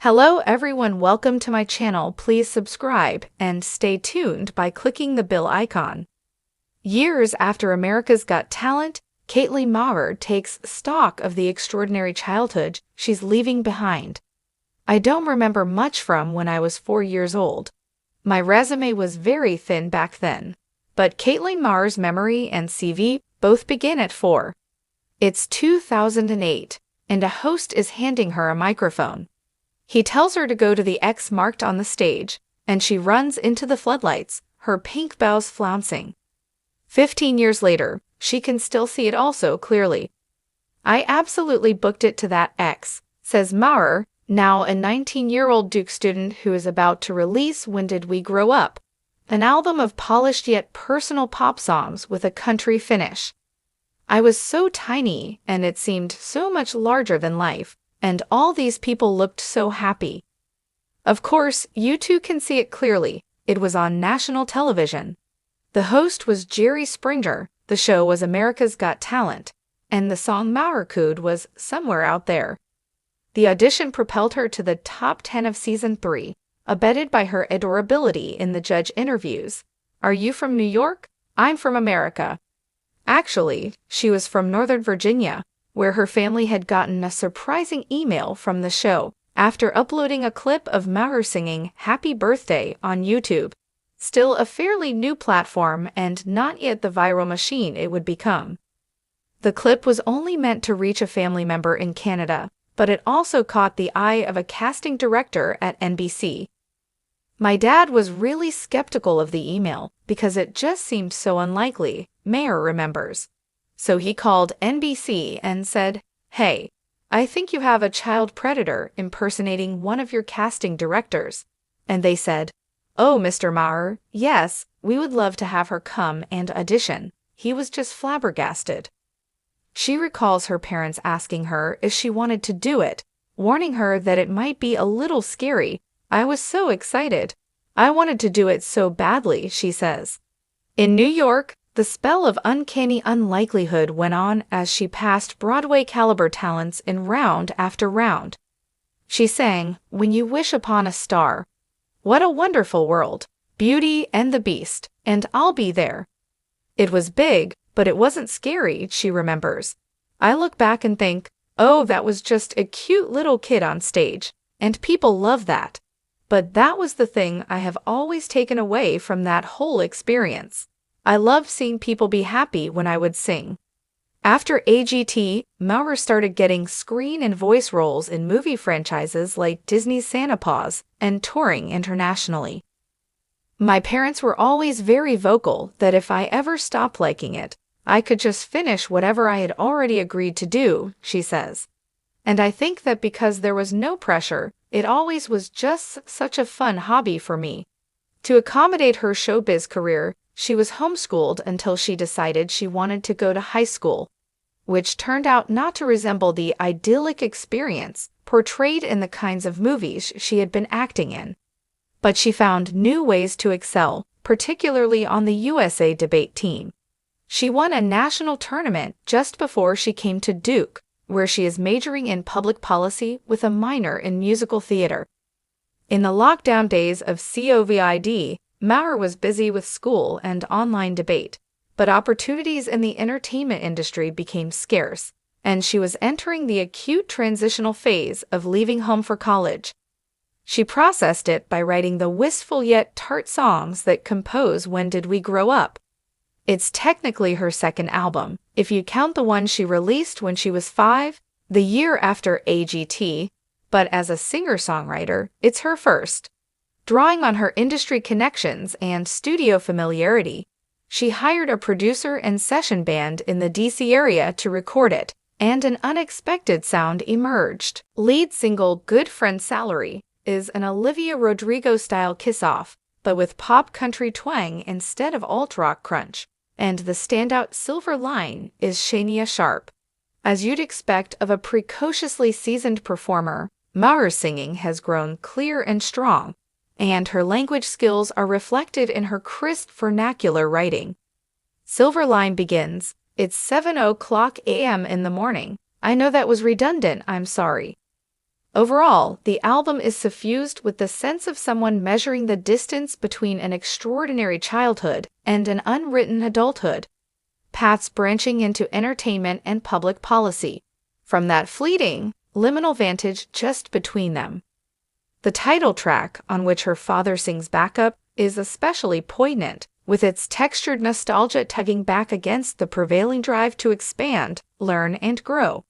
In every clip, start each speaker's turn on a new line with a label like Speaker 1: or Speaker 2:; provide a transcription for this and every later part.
Speaker 1: Hello everyone, welcome to my channel. Please subscribe and stay tuned by clicking the bell icon. Years after America's Got Talent, Kaitlyn Maher takes stock of the extraordinary childhood she's leaving behind. I don't remember much from when I was 4 years old. My resume was very thin back then. But Kaitlyn Maher's memory and CV both begin at 4. It's 2008, and a host is handing her a microphone. He tells her to go to the X marked on the stage, and she runs into the floodlights, her pink bows flouncing. 15 years later, she can still see it also clearly. "I absolutely booked it to that X," says Maher, now a 19-year-old Duke student who is about to release When Did We Grow Up?, an album of polished yet personal pop songs with a country finish. "I was so tiny, and it seemed so much larger than life. And all these people looked so happy." Of course, you too can see it clearly. It was on national television. The host was Jerry Springer, the show was America's Got Talent, and the song Maher could was Somewhere Out There. The audition propelled her to the top 10 of Season 3, abetted by her adorability in the judge interviews. "Are you from New York?" "I'm from America." Actually, she was from Northern Virginia, where her family had gotten a surprising email from the show after uploading a clip of Maher singing Happy Birthday on YouTube. Still a fairly new platform and not yet the viral machine it would become. The clip was only meant to reach a family member in Canada, but it also caught the eye of a casting director at NBC. "My dad was really skeptical of the email because it just seemed so unlikely," Maher remembers. "So he called NBC and said, 'Hey, I think you have a child predator impersonating one of your casting directors.' And they said, 'Oh, Mr. Maher, yes, we would love to have her come and audition.' He was just flabbergasted." She recalls her parents asking her if she wanted to do it, warning her that it might be a little scary. "I was so excited. I wanted to do it so badly," she says. In New York, the spell of uncanny unlikelihood went on as she passed Broadway-caliber talents in round after round. She sang When You Wish Upon a Star, What a Wonderful World, Beauty and the Beast, and I'll Be There. "It was big, but it wasn't scary," she remembers. "I look back and think, oh, that was just a cute little kid on stage, and people love that. But that was the thing I have always taken away from that whole experience. I loved seeing people be happy when I would sing." After AGT, Maher started getting screen and voice roles in movie franchises like Disney's Santa Paws and touring internationally. "My parents were always very vocal that if I ever stopped liking it, I could just finish whatever I had already agreed to do," she says. "And I think that because there was no pressure, it always was just such a fun hobby for me." To accommodate her showbiz career, she was homeschooled until she decided she wanted to go to high school, which turned out not to resemble the idyllic experience portrayed in the kinds of movies she had been acting in. But she found new ways to excel, particularly on the USA debate team. She won a national tournament just before she came to Duke, where she is majoring in public policy with a minor in musical theater. In the lockdown days of COVID, Maher was busy with school and online debate, but opportunities in the entertainment industry became scarce, and she was entering the acute transitional phase of leaving home for college. She processed it by writing the wistful yet tart songs that compose When Did We Grow Up? It's technically her second album, if you count the one she released when she was 5, the year after AGT, but as a singer-songwriter, it's her first. Drawing on her industry connections and studio familiarity, she hired a producer and session band in the DC area to record it, and an unexpected sound emerged. Lead single Good Friend Salary is an Olivia Rodrigo-style kiss-off, but with pop country twang instead of alt-rock crunch, and the standout Silver Line is Shania Sharp. As you'd expect of a precociously seasoned performer, Maher's singing has grown clear and strong, and her language skills are reflected in her crisp vernacular writing. Silver Line begins, "It's 7:00 a.m. in the morning. I know that was redundant, I'm sorry." Overall, the album is suffused with the sense of someone measuring the distance between an extraordinary childhood and an unwritten adulthood, paths branching into entertainment and public policy, from that fleeting, liminal vantage just between them. The title track, on which her father sings backup, is especially poignant, with its textured nostalgia tugging back against the prevailing drive to expand, learn, and grow.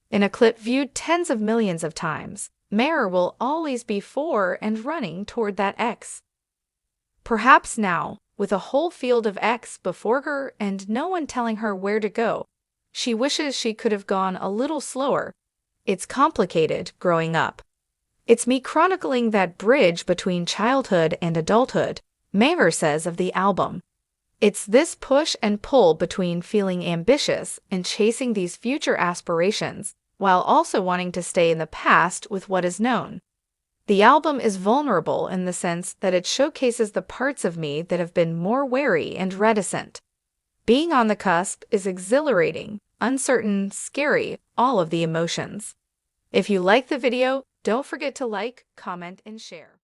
Speaker 1: In a clip viewed tens of millions of times, Maher will always be for and running toward that X. Perhaps now, with a whole field of X before her and no one telling her where to go, she wishes she could have gone a little slower. It's complicated growing up. It's me chronicling that bridge between childhood and adulthood, Maher says of the album. It's this push and pull between feeling ambitious and chasing these future aspirations, while also wanting to stay in the past with what is known. The album is vulnerable in the sense that it showcases the parts of me that have been more wary and reticent. Being on the cusp is exhilarating, uncertain, scary, all of the emotions. If you like the video, don't forget to like, comment, and share.